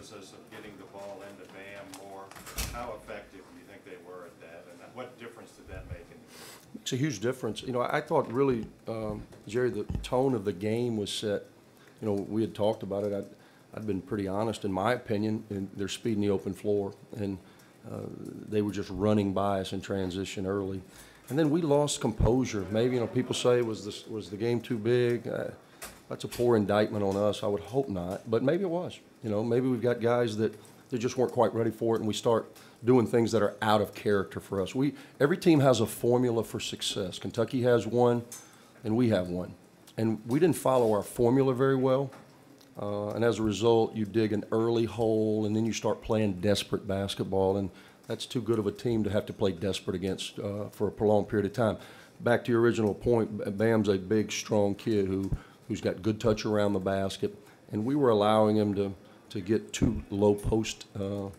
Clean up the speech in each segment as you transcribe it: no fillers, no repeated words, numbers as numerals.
emphasis of getting the ball into Bam more. How effective do you think they were at that, and what difference did that make in the game? It's a huge difference. You know, I thought really, Jerry, the tone of the game was set. You know, we had talked about it. I'd been pretty honest, in my opinion, in their speed in the open floor, and they were just running by us in transition early. And then we lost composure. Maybe, you know, people say, was the game too big? That's a poor indictment on us. I would hope not, but maybe it was. You know, maybe we've got guys that they just weren't quite ready for it, and we start doing things that are out of character for us. Every team has a formula for success. Kentucky has one, and we have one. And we didn't follow our formula very well. And as a result, you dig an early hole, and then you start playing desperate basketball, and that's too good of a team to have to play desperate against for a prolonged period of time. Back to your original point, Bam's a big, strong kid who's got good touch around the basket, and we were allowing him to get too low post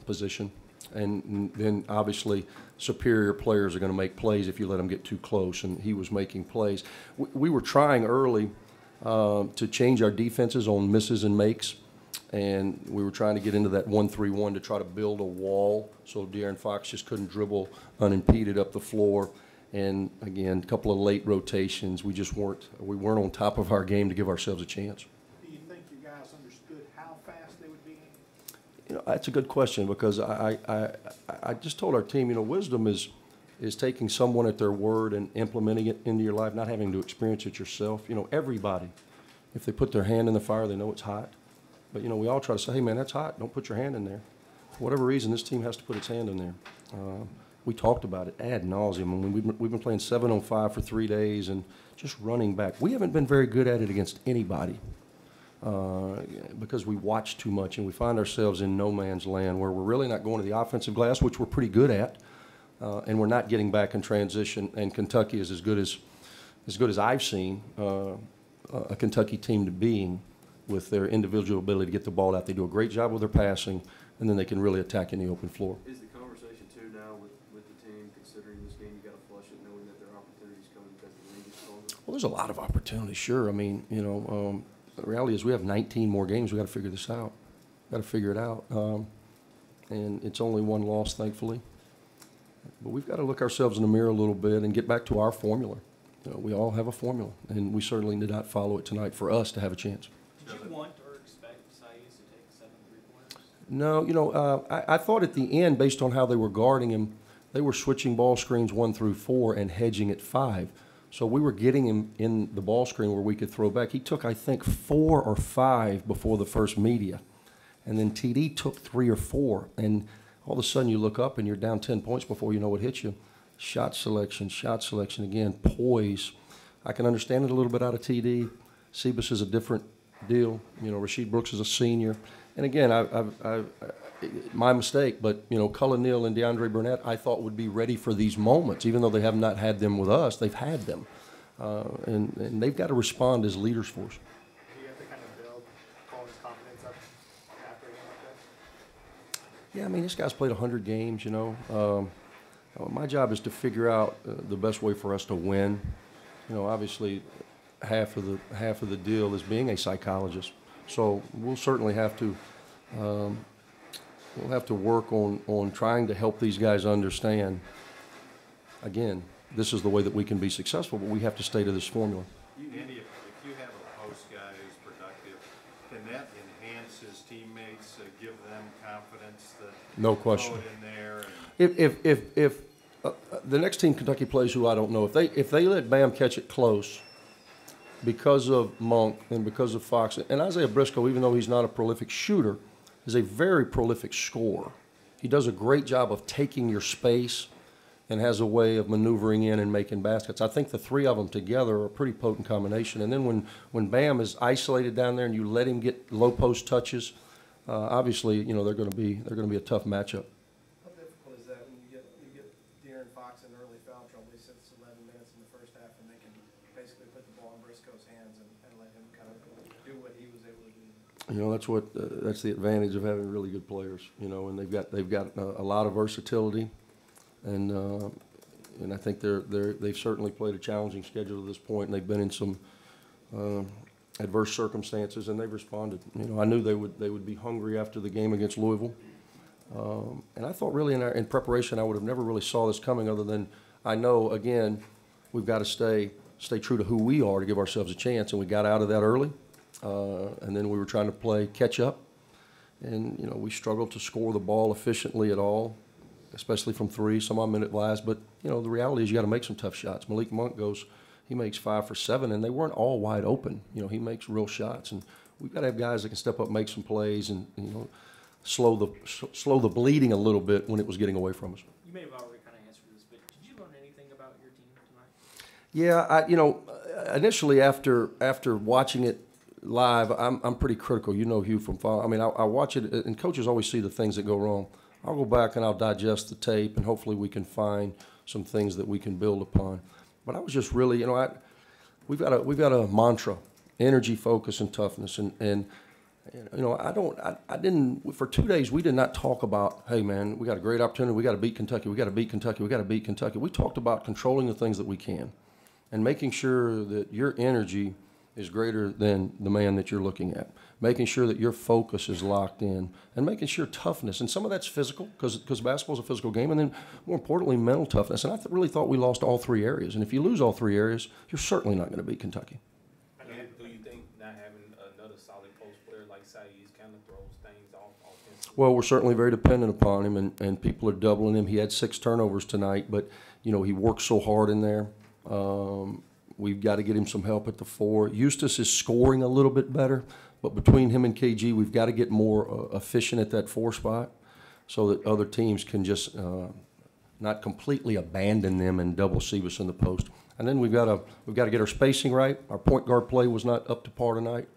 position, and then obviously superior players are going to make plays if you let them get too close, and he was making plays. We were trying early to change our defenses on misses and makes, and we were trying to get into that 1-3-1 to try to build a wall so De'Aaron Fox just couldn't dribble unimpeded up the floor. And again, a couple of late rotations. We weren't on top of our game to give ourselves a chance. Do you think you guys understood how fast they would be? You know, that's a good question, because I just told our team, you know, wisdom is taking someone at their word and implementing it into your life, not having to experience it yourself. You know, everybody, if they put their hand in the fire, they know it's hot. But, you know, we all try to say, hey, man, that's hot. Don't put your hand in there. For whatever reason, this team has to put its hand in there. We talked about it ad nauseum. I mean, we've been playing 7-on-5 for 3 days and just running back. We haven't been very good at it against anybody because we watch too much, and we find ourselves in no man's land where we're really not going to the offensive glass, which we're pretty good at, and we're not getting back in transition. And Kentucky is as good as I've seen a Kentucky team to being with their individual ability to get the ball out. They do a great job with their passing, and then they can really attack in the open floor. Is the conversation, too, now with the team, considering this game, you got to flush it, knowing that there are opportunities coming because the league is stronger? Well, there's a lot of opportunities, sure. I mean, you know, the reality is we have 19 more games. We got to figure this out. Got to figure it out. And it's only one loss, thankfully. But we've got to look ourselves in the mirror a little bit and get back to our formula. You know, we all have a formula, and we certainly did not follow it tonight for us to have a chance. Did you want or expect Saiz to take 7 3-pointers? No, you know, I thought at the end, based on how they were guarding him, they were switching ball screens 1 through 4 and hedging at 5. So we were getting him in the ball screen where we could throw back. He took, I think, 4 or 5 before the first media. And then TD took 3 or 4. And all of a sudden you look up and you're down 10 points before you know what hits you. Shot selection again, poise. I can understand it a little bit out of TD. Sebas is a different deal. You know, Rasheed Brooks is a senior. And again, my mistake, but, you know, Cullen Neal and DeAndre Burnett I thought would be ready for these moments. Even though they have not had them with us, they've had them. And they've got to respond as leaders for us. Do you have to kind of build Cullen's confidence up after a game like that? Yeah, I mean, this guy's played 100 games, you know. My job is to figure out the best way for us to win. You know, obviously, half of the deal is being a psychologist. So we'll certainly have to work on trying to help these guys understand. Again, this is the way that we can be successful, but we have to stay to this formula. Andy, if you have a post guy who's productive, can that enhance his teammates, give them confidence that No question. throw it in there? And If the next team Kentucky plays, who I don't know, if they let Bam catch it close because of Monk and because of Fox, and Isaiah Briscoe, even though he's not a prolific shooter, is a very prolific scorer. He does a great job of taking your space and has a way of maneuvering in and making baskets. I think the three of them together are a pretty potent combination. And then when Bam is isolated down there and you let him get low post touches, obviously, you know, they're going to be a tough matchup. How difficult is that when you get De'Aaron Fox in early foul trouble? He sits 11 minutes in the first half, and they can basically put the ball in Briscoe's hands and let him kind of do what he was able to do. You know, that's the advantage of having really good players. You know, and they've got a lot of versatility, and I think they've certainly played a challenging schedule to this point, and they've been in some adverse circumstances, and they've responded. You know, I knew they would be hungry after the game against Louisville. And I thought really in preparation, I would have never really saw this coming, other than I know, again, we've got to stay true to who we are to give ourselves a chance, and we got out of that early. And then we were trying to play catch up, and, you know, we struggled to score the ball efficiently at all, especially from three, some odd minute last. But, you know, the reality is you got to make some tough shots. Malik Monk he makes 5 for 7, and they weren't all wide open. You know, he makes real shots, and we've got to have guys that can step up, make some plays, and, you know, slow the bleeding a little bit when it was getting away from us. You may have already kind of answered this, but did you learn anything about your team tonight? Yeah, you know, initially after watching it live, I'm pretty critical. You know, Hugh from I mean, I watch it, and coaches always see the things that go wrong. I'll go back and I'll digest the tape, and hopefully we can find some things that we can build upon. But I was just really, you know, we've got a mantra: energy, focus, and toughness. And you know, I didn't, for 2 days we did not talk about, hey man, we got a great opportunity, we got to beat Kentucky, we got to beat Kentucky, we got to beat Kentucky. We talked about controlling the things that we can, and making sure that your energy is greater than the man that you're looking at, making sure that your focus is locked in, and making sure toughness, and some of that's physical, because basketball's a physical game, and then more importantly, mental toughness. And I really thought we lost all 3 areas, and if you lose all 3 areas, you're certainly not going to beat Kentucky. Do you think not having another solid post player like Saiz kind of throws things off offensively? Well, we're certainly very dependent upon him, and people are doubling him. He had 6 turnovers tonight, but, you know, he works so hard in there. We've got to get him some help at the 4. Eustace is scoring a little bit better, but between him and KG, we've got to get more efficient at that 4 spot so that other teams can just not completely abandon them and double Cephas in the post. And then we've got to get our spacing right. Our point guard play was not up to par tonight.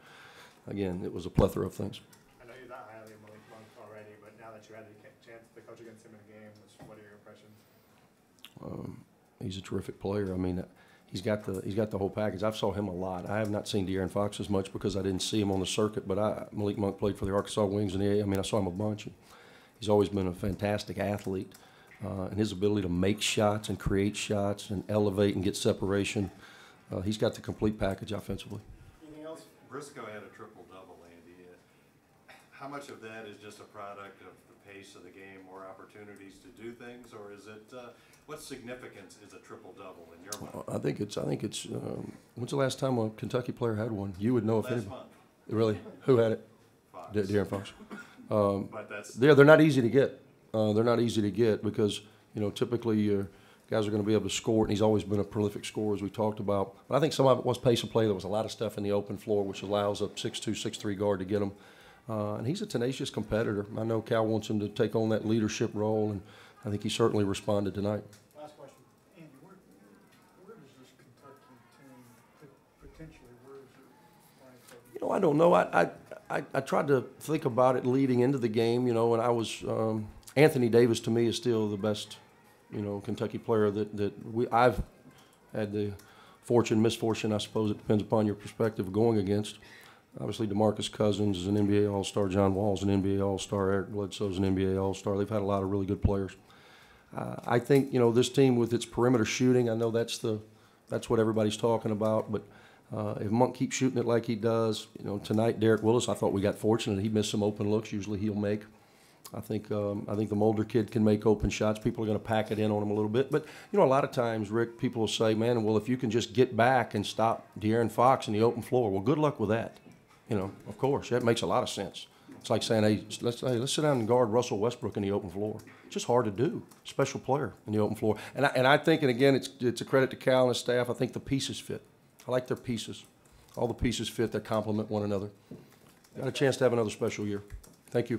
Again, it was a plethora of things. I know you're not highly of Malik Monk already, but now that you had the chance to coach against him in a game, what are your impressions? He's a terrific player. I mean, he's got the whole package. I've saw him a lot. I have not seen De'Aaron Fox as much because I didn't see him on the circuit, but Malik Monk played for the Arkansas Wings in the A. I mean, I saw him a bunch. He's always been a fantastic athlete, and his ability to make shots and create shots and elevate and get separation, he's got the complete package offensively. Anything else? Briscoe had a triple-double, Andy. How much of that is just a product of the pace of the game, more opportunities to do things, or is it what significance is a triple-double in your mind? I think it's. When's the last time a Kentucky player had one? You would know if Last anybody. month, Really? Who had it? Fox. De'Aaron Fox. But that's They're not easy to get. They're not easy to get because, you know, typically guys are going to be able to score, and he's always been a prolific scorer, as we talked about. But I think some of it was pace of play. There was a lot of stuff in the open floor, which allows a 6'2", 6'3" guard to get him. And he's a tenacious competitor. I know Cal wants him to take on that leadership role, and I think he certainly responded tonight. Last question. Andy, where does this Kentucky team potentially, where is it ranked? You know, I don't know. I tried to think about it leading into the game, you know, and I was Anthony Davis to me is still the best, you know, Kentucky player that I've had the misfortune, I suppose it depends upon your perspective, going against. Obviously, DeMarcus Cousins is an NBA All-Star. John Wall's an NBA All-Star. Eric Bledsoe's an NBA All-Star. They've had a lot of really good players. I think, you know, this team with its perimeter shooting, I know that's what everybody's talking about, but if Monk keeps shooting it like he does, you know, tonight, Derek Willis, I thought we got fortunate. He missed some open looks. Usually he'll make. I think the Mulder kid can make open shots. People are going to pack it in on him a little bit. But, you know, a lot of times, Rick, people will say, man, well, if you can just get back and stop De'Aaron Fox in the open floor, well, good luck with that. You know, of course, that makes a lot of sense. It's like saying, hey, let's sit down and guard Russell Westbrook in the open floor. It's just hard to do. Special player in the open floor. And I think, and again, it's a credit to Cal and his staff, I think the pieces fit. I like their pieces. All the pieces fit. They complement one another. Got a chance to have another special year. Thank you.